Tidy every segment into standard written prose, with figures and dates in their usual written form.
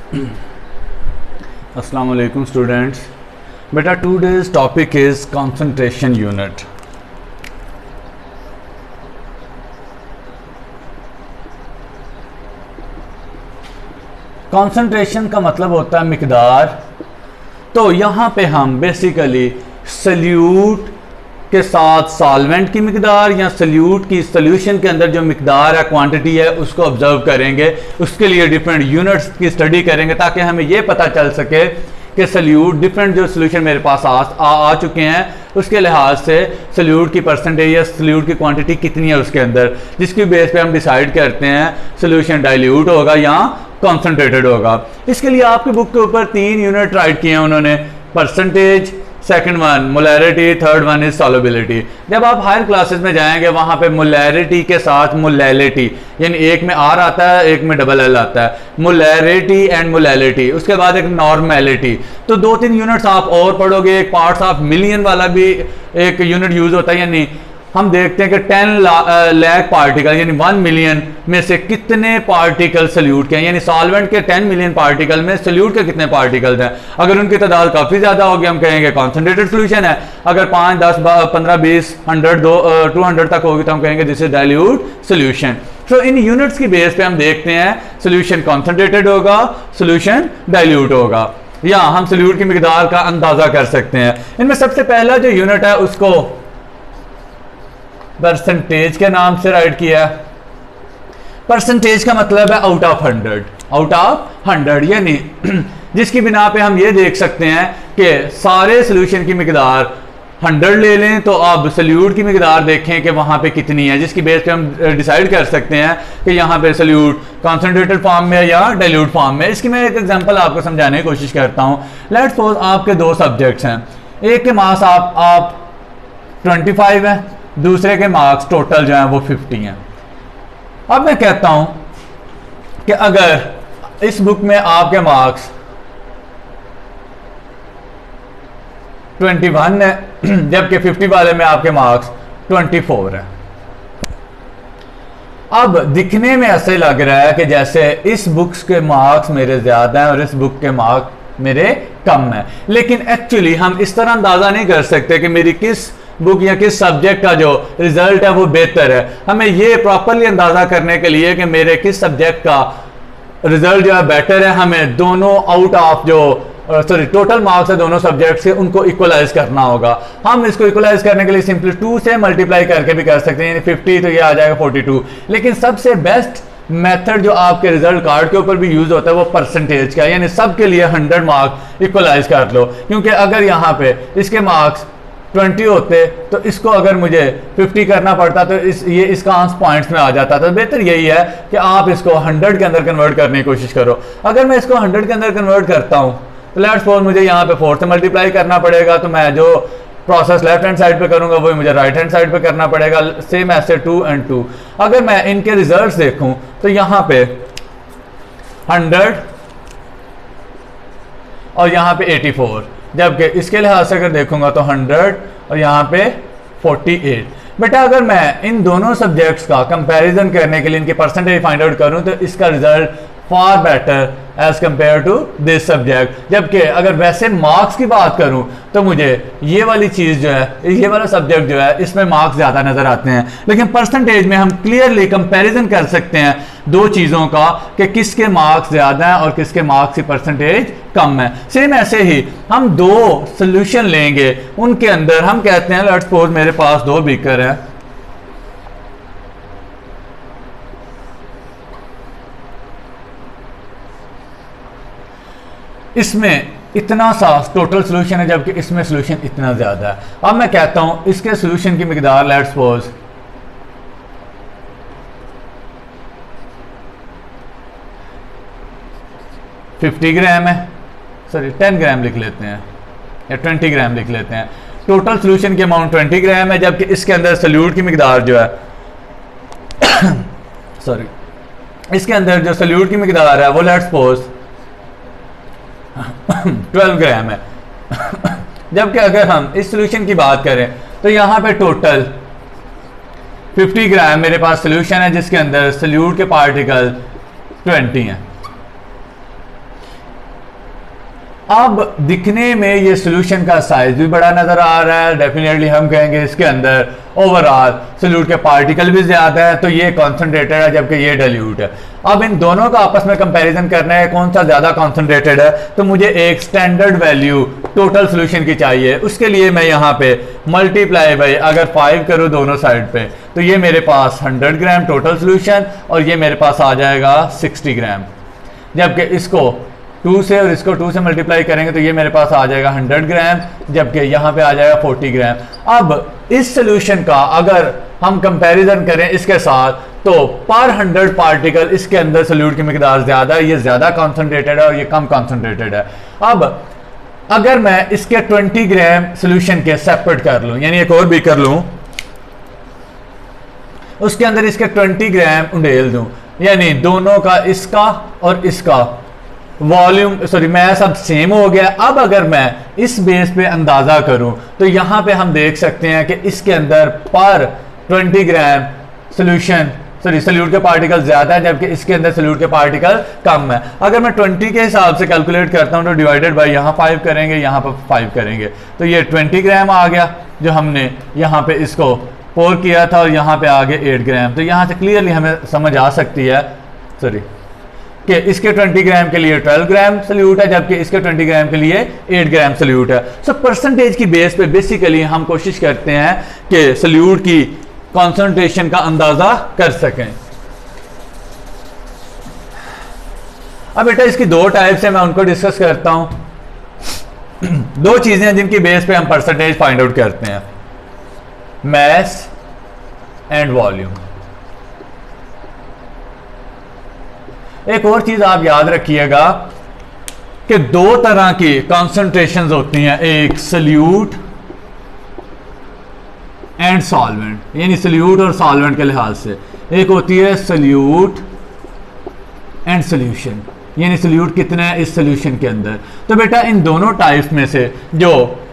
अस्सलाम वालेकुम स्टूडेंट्स। बेटा today's topic is concentration unit. Concentration का मतलब होता है मिकदार। तो यहाँ पे हम बेसिकली सल्यूट के साथ सॉल्वेंट की मिकदार या सल्यूट की सॉल्यूशन के अंदर जो मिकदार है, क्वांटिटी है, उसको ऑब्जर्व करेंगे। उसके लिए डिफरेंट यूनिट्स की स्टडी करेंगे ताकि हमें ये पता चल सके कि सल्यूट डिफरेंट जो सोल्यूशन मेरे पास आ चुके हैं उसके लिहाज से सल्यूट की परसेंटेज या सल्यूट की क्वांटिटी कितनी है उसके अंदर, जिसकी बेस पे हम डिसाइड करते हैं सल्यूशन डाइल्यूट होगा या कॉन्सेंट्रेटेड होगा। इसके लिए आपकी बुक के ऊपर 3 यूनिट राइट किए हैं उन्होंने, percentage, second one molarity, third one is solubility. जब आप हायर क्लासेस में जाएंगे वहां पे मोलैरिटी के साथ मोलैलिटी, यानी एक में आर आता है एक में डबल एल आता है, मोलैरिटी एंड मोलैलिटी। उसके बाद एक नॉर्मेलिटी। तो 2-3 यूनिट्स आप और पढ़ोगे। एक पार्ट्स ऑफ मिलियन वाला भी एक यूनिट यूज होता है, यानी हम देखते हैं कि 10 लाख पार्टिकल यानी 1 मिलियन में से कितने पार्टिकल सल्यूट के हैं, यानी सॉल्वेंट के 10 मिलियन पार्टिकल में सल्यूट के कितने पार्टिकल्स हैं। अगर उनकी तादाद काफ़ी ज़्यादा होगी हम कहेंगे कॉन्सेंट्रेटेड सोल्यूशन है। अगर 5, 10, 15, 20, 100, 200 तक होगी तो हम कहेंगे दिस इज डाइल्यूट सोल्यूशन। तो इन यूनिट्स की बेस पे हम देखते हैं सोल्यूशन कॉन्सेंट्रेटेड होगा, सोल्यूशन डाइल्यूट होगा, या हम सल्यूट की मिकदार का अंदाजा कर सकते हैं। इनमें सबसे पहला जो यूनिट है उसको परसेंटेज के नाम से राइट किया। परसेंटेज का मतलब है आउट ऑफ 100, आउट ऑफ 100, यानी जिसकी बिना पे हम ये देख सकते हैं कि सारे सोल्यूशन की मिकदार 100 ले लें तो अब सल्यूट की मिकदार देखें कि वहां पे कितनी है, जिसकी बेस पे हम डिसाइड कर सकते हैं कि यहाँ पे सल्यूट कॉन्सेंट्रेटेड फॉर्म में या डाइल्यूट फॉर्म में। इसकी मैं एक एग्जांपल आपको समझाने की कोशिश करता हूँ। लेट्स सपोज आपके 2 सब्जेक्ट्स हैं, एक के मार्क्स आप 25 है, दूसरे के मार्क्स टोटल जो है वो 50 हैं। अब मैं कहता हूं कि अगर इस बुक में आपके मार्क्स 21 है जबकि 50 वाले में आपके मार्क्स 24 है। अब दिखने में ऐसे लग रहा है कि जैसे इस बुक्स के मार्क्स मेरे ज्यादा हैं और इस बुक के मार्क्स मेरे कम है, लेकिन एक्चुअली हम इस तरह अंदाजा नहीं कर सकते कि मेरी किस बुक या किस सब्जेक्ट का जो रिजल्ट है वो बेहतर है। हमें ये प्रॉपरली अंदाजा करने के लिए कि मेरे किस सब्जेक्ट का रिजल्ट जो है बेटर है, हमें दोनों आउट ऑफ जो टोटल मार्क्स है दोनों सब्जेक्ट से उनको इक्वलाइज करना होगा। हम इसको इक्वलाइज करने के लिए सिंपली 2 से मल्टीप्लाई करके भी कर सकते हैं, यानी 50 तो ये आ जाएगा 42। लेकिन सबसे बेस्ट मेथड जो आपके रिजल्ट कार्ड के ऊपर भी यूज होता है वो परसेंटेज का, यानी सबके लिए 100 मार्क्स इक्वलाइज कर लो। क्योंकि अगर यहाँ पे इसके मार्क्स 20 होते तो इसको अगर मुझे 50 करना पड़ता तो ये इसका आंसर पॉइंट्स में आ जाता। तो बेहतर यही है कि आप इसको 100 के अंदर कन्वर्ट करने की कोशिश करो। अगर मैं इसको 100 के अंदर कन्वर्ट करता हूँ तो लेट्स सपोज मुझे यहाँ पे 4 से मल्टीप्लाई करना पड़ेगा, तो मैं जो प्रोसेस लेफ्ट हैंड साइड पे करूंगा वही मुझे राइट हैंड साइड पे करना पड़ेगा, सेम ऐसे 2 and 2। अगर मैं इनके रिजल्ट्स देखूं तो यहाँ पे 100 और यहाँ पे 84, जबकि इसके लिहाज से अगर देखूंगा तो 100 और यहाँ पे 48। बेटा अगर मैं इन दोनों सब्जेक्ट्स का कंपैरिजन करने के लिए इनकी परसेंटेज फाइंड आउट करूं तो इसका result far better as compare to this subject. जबकि अगर वैसे मार्क्स की बात करूं तो मुझे ये वाली चीज़ जो है, ये वाला सब्जेक्ट जो है इसमें मार्क्स ज़्यादा नज़र आते हैं। लेकिन परसेंटेज में हम क्लियरली कंपैरिजन कर सकते हैं 2 चीज़ों का कि किसके मार्क्स ज़्यादा हैं और किसके मार्क्स की परसेंटेज कम है। सेम ऐसे ही हम 2 सोल्यूशन लेंगे, उनके अंदर हम कहते हैं लेट्स सपोज मेरे पास 2 बीकर है, इसमें इतना सा टोटल सोल्यूशन है जबकि इसमें सोल्यूशन इतना ज्यादा है। अब मैं कहता हूं इसके सोल्यूशन की मिकदार लेट्स सपोज 50 ग्राम है, सॉरी 10 ग्राम लिख लेते हैं या 20 ग्राम लिख लेते हैं। टोटल सोल्यूशन की अमाउंट 20 ग्राम है जबकि इसके अंदर सल्यूट की मिकदार जो है सॉरी इसके अंदर जो सल्यूट की मिकदार है वो लेट्स सपोज 12 ग्राम है। जबकि अगर हम इस सोल्यूशन की बात करें तो यहाँ पे टोटल 50 ग्राम मेरे पास सोल्यूशन है जिसके अंदर सल्यूट के पार्टिकल 20 हैं। अब दिखने में ये सोल्यूशन का साइज भी बड़ा नजर आ रहा है, डेफिनेटली हम कहेंगे इसके अंदर ओवरऑल सोल्यूट के पार्टिकल भी ज्यादा है, तो ये कॉन्सेंट्रेटेड है जबकि ये डाइल्यूट है। अब इन दोनों का आपस में कंपैरिजन करना है कौन सा ज्यादा कॉन्सेंट्रेटेड है, तो मुझे एक स्टैंडर्ड वैल्यू टोटल सोल्यूशन की चाहिए। उसके लिए मैं यहाँ पे मल्टीप्लाई बाई अगर 5 करूँ दोनों साइड पे, तो ये मेरे पास 100 ग्राम टोटल सोल्यूशन और ये मेरे पास आ जाएगा 60 ग्राम। जबकि इसको 2 से और इसको 2 से मल्टीप्लाई करेंगे तो ये मेरे पास आ जाएगा 100 ग्राम, जबकि यहाँ पे आ जाएगा 40 ग्राम। अब इस सोल्यूशन का अगर हम कंपैरिजन करें इसके साथ, तो पर 100 पार्टिकल इसके अंदर सोल्यूट की मिकदार ज्यादा है, ये ज्यादा कॉन्सेंट्रेटेड है और ये कम कॉन्सेंट्रेटेड है। अब अगर मैं इसके 20 ग्राम सोल्यूशन के सेपरेट कर लूं, यानी एक और भी कर लूं, उसके अंदर इसके 20 ग्राम उंडेल दूं, यानी दोनों का इसका और इसका वॉल्यूम मैस अब सेम हो गया। अब अगर मैं इस बेस पे अंदाजा करूं तो यहां पे हम देख सकते हैं कि इसके अंदर पर 20 ग्राम सोल्यूशन सोल्यूट के पार्टिकल ज्यादा है, जबकि इसके अंदर सोल्यूट के पार्टिकल कम है। अगर मैं 20 के हिसाब से कैलकुलेट करता हूं तो डिवाइडेड बाय यहाँ 5 करेंगे, यहाँ पर 5 करेंगे, तो ये 20 ग्राम आ गया जो हमने यहाँ पे इसको पोर किया था, और यहाँ पे आ गए 8 ग्राम। तो यहाँ से क्लियरली हमें समझ आ सकती है कि इसके 20 ग्राम के लिए 12 ग्राम सोल्यूट है, जबकि इसके 20 ग्राम के लिए 8 ग्राम सोल्यूट है। सो परसेंटेज की बेस पे बेसिकली हम कोशिश करते हैं कि सोल्यूट की कॉन्सेंट्रेशन का अंदाजा कर सकें। अब बेटा इसकी 2 टाइप्स है, मैं उनको डिस्कस करता हूं। 2 चीजें हैं जिनकी बेस पे हम परसेंटेज फाइंड आउट करते हैं, मैस एंड वॉल्यूम। एक और चीज आप याद रखिएगा कि 2 तरह की कॉन्सेंट्रेशंस होती हैं, एक सोल्यूट एंड सॉल्वेंट, यानी सोल्यूट और सॉल्वेंट के लिहाज से। एक होती है सोल्यूट एंड सोल्यूशन, यानी सोल्यूट कितना है इस सोल्यूशन के अंदर। तो बेटा इन दोनों टाइप्स में से जो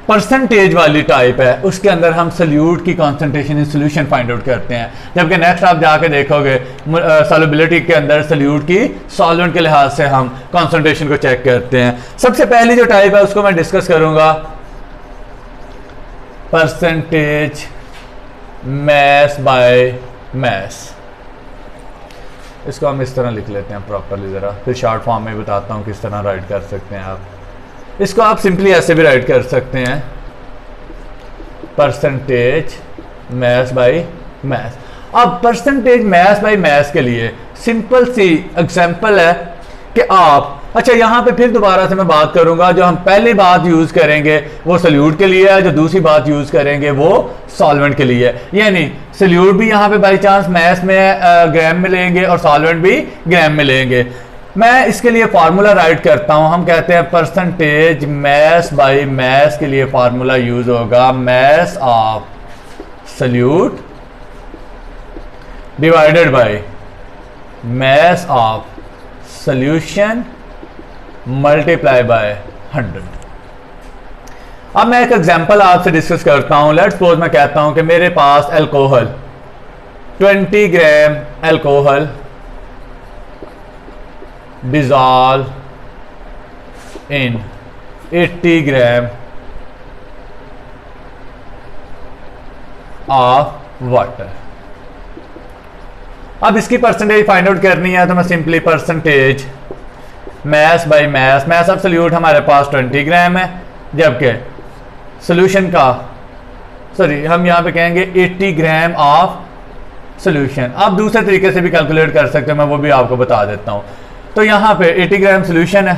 परसेंटेज वाली टाइप है उसके अंदर हम सोल्यूट की concentration in solution find out करते हैं, जबकि नेक्स्ट आप जाके देखोगे सॉल्युबिलिटी के अंदर सोल्यूट की सॉल्वेंट के लिहाज से हम कॉन्सेंट्रेशन को चेक करते हैं। सबसे पहली जो टाइप है उसको मैं डिस्कस करूंगा, परसेंटेज मैस बाय मैस। इसको हम इस तरह लिख लेते हैं प्रॉपरली, जरा फिर शॉर्ट फॉर्म में बताता हूं किस तरह राइट कर सकते हैं आप। इसको आप सिंपली ऐसे भी राइट कर सकते हैं, परसेंटेज मैस बाय मैस। अब परसेंटेज मैस बाय मैस के लिए सिंपल सी एग्जांपल है कि आप, अच्छा यहां पे फिर दोबारा से मैं बात करूंगा, जो हम पहली बात यूज करेंगे वो सोल्यूट के लिए है, जो दूसरी बात यूज करेंगे वो सॉल्वेंट के लिए है। यानी सोल्यूट भी यहां पे बाई चांस मैस में ग्राम में लेंगे और सॉल्वेंट भी ग्राम में लेंगे। मैं इसके लिए फार्मूला राइट करता हूं, हम कहते हैं परसेंटेज मैस बाय मैस के लिए फार्मूला यूज होगा mess of solute divided by mass of solution multiply by 100। अब मैं एक एग्जांपल आपसे डिस्कस करता हूं। लेट्स सपोज मैं कहता हूं कि मेरे पास alcohol 20 gram alcohol dissolve in 80 gram of water. अब इसकी परसेंटेज फाइंड आउट करनी है तो मैं simply percentage mass by mass, mass of solute हमारे पास 20 ग्राम है, जबकि सोल्यूशन का हम यहां पे कहेंगे 80 ग्राम ऑफ सोल्यूशन। आप दूसरे तरीके से भी कैलकुलेट कर सकते हैं, मैं वो भी आपको बता देता हूं। तो यहाँ पे 80 ग्राम सोल्यूशन है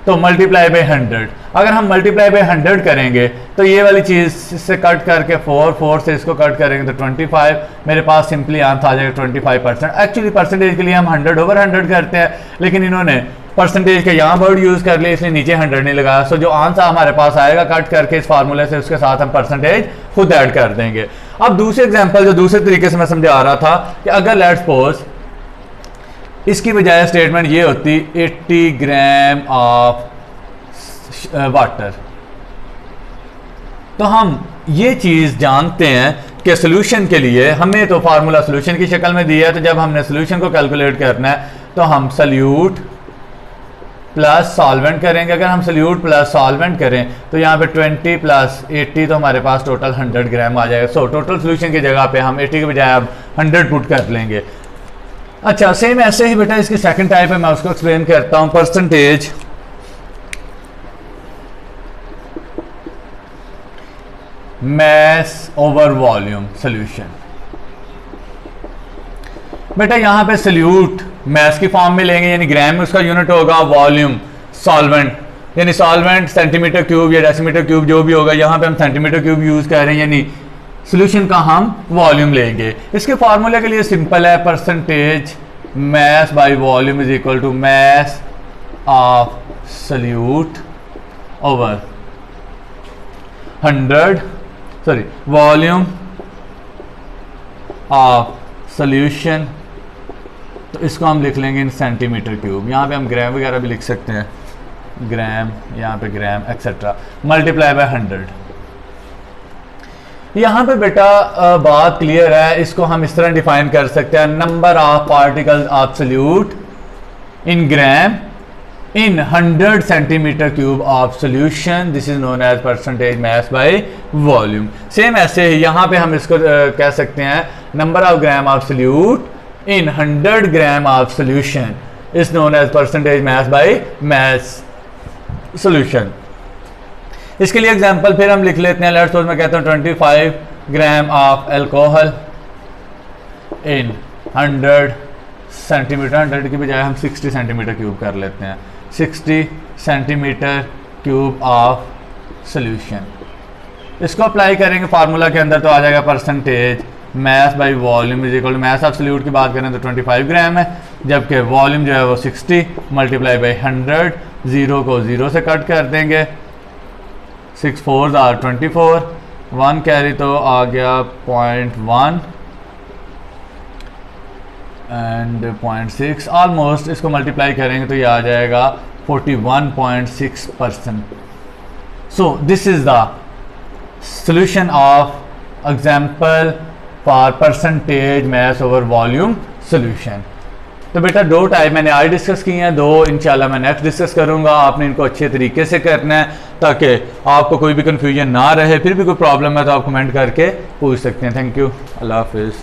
तो मल्टीप्लाई बाय 100। अगर हम मल्टीप्लाई बाय 100 करेंगे तो ये वाली चीज़ से कट करके 4 से इसको कट करेंगे तो 25, मेरे पास सिंपली आंसर आ जाएगा 25%। एक्चुअली परसेंटेज के लिए हम 100/100 करते हैं, लेकिन इन्होंने परसेंटेज के यहाँ वर्ड यूज़ कर लिया इसलिए नीचे 100 नहीं लगाया। सो जो आंसर हमारे पास आएगा कट करके इस फार्मूले से, उसके साथ हम परसेंटेज खुद ऐड कर देंगे। अब दूसरे एग्जाम्पल जो दूसरे तरीके से मैं समझा रहा था कि अगर लेट्स सपोज इसकी बजाय स्टेटमेंट ये होती 80 ग्राम ऑफ वाटर, तो हम ये चीज़ जानते हैं कि सोल्यूशन के लिए हमें तो फार्मूला सोल्यूशन की शक्ल में दिया है, तो जब हमने सोल्यूशन को कैलकुलेट करना है तो हम सोल्यूट प्लस सॉल्वेंट करेंगे। अगर हम सल्यूट प्लस सॉल्वेंट करें तो यहाँ पे 20 प्लस 80 तो हमारे पास टोटल 100 ग्राम आ जाएगा। सो टोटल सोल्यूशन की जगह पे हम 80 के बजाय अब 100 पुट कर लेंगे। अच्छा, सेम ऐसे ही बेटा इसकी सेकंड टाइप है, मैं उसको एक्सप्लेन करता हूँ। Percentage mass over volume solution. बेटा यहाँ पे सल्यूट मैस की फॉर्म में लेंगे, यानी ग्राम में उसका यूनिट होगा, वॉल्यूम सॉल्वेंट, यानी सॉल्वेंट सेंटीमीटर क्यूब या डेसीमीटर क्यूब जो भी होगा, यहाँ पे हम सेंटीमीटर क्यूब यूज कर रहे हैं, यानी सोल्यूशन का हम वॉल्यूम लेंगे। इसके फार्मूले के लिए सिंपल है, percentage mass by volume is equal to mass of solute over 100, sorry volume of solution, तो इसको हम लिख लेंगे इन सेंटीमीटर क्यूब। यहाँ पे हम ग्राम वगैरह भी लिख सकते हैं, ग्राम, यहाँ पे ग्राम एक्सेट्रा, मल्टीप्लाई बाय 100। यहाँ पे बेटा बात क्लियर है, इसको हम इस तरह डिफाइन कर सकते हैं, number of particles of solute in gram in 100 centimetre cube of solution, this is known as percentage mass by volume. Same ऐसे ही यहाँ पे हम इसको कह सकते हैं, number of gram of solute in 100 gram of solution is known as percentage mass by mass solution। इसके लिए एग्जांपल फिर हम लिख लेते हैं, लेट्स सपोज मैं कहता हूँ 25 gram of alcohol in 100 centimetre, 100 की बजाय हम 60 सेंटीमीटर क्यूब कर लेते हैं, 60 सेंटीमीटर क्यूब ऑफ सोल्यूशन। इसको अप्लाई करेंगे फार्मूला के अंदर तो आ जाएगा percentage mass by volume is equal to, mass of solute की बात करें तो 25 ग्राम है, जबकि वॉल्यूम जो है वो 60 मल्टीप्लाई बाई 100, 0 को 0 से कट कर देंगे, 6 4 आर 24, 1 कैरी तो आ गया 0.1 एंड 0.6, ऑलमोस्ट इसको मल्टीप्लाई करेंगे तो ये आ जाएगा 41.6%। So this is the solution of example for percentage mass over volume solution। तो बेटा दो टाइप मैंने आज डिस्कस की हैं, दो इंशाल्लाह मैं नेक्स्ट डिस्कस करूंगा। आपने इनको अच्छे तरीके से करना है ताकि आपको कोई भी कंफ्यूजन ना रहे। फिर भी कोई प्रॉब्लम है तो आप कमेंट करके पूछ सकते हैं। थैंक यू, अल्लाह हाफिज़।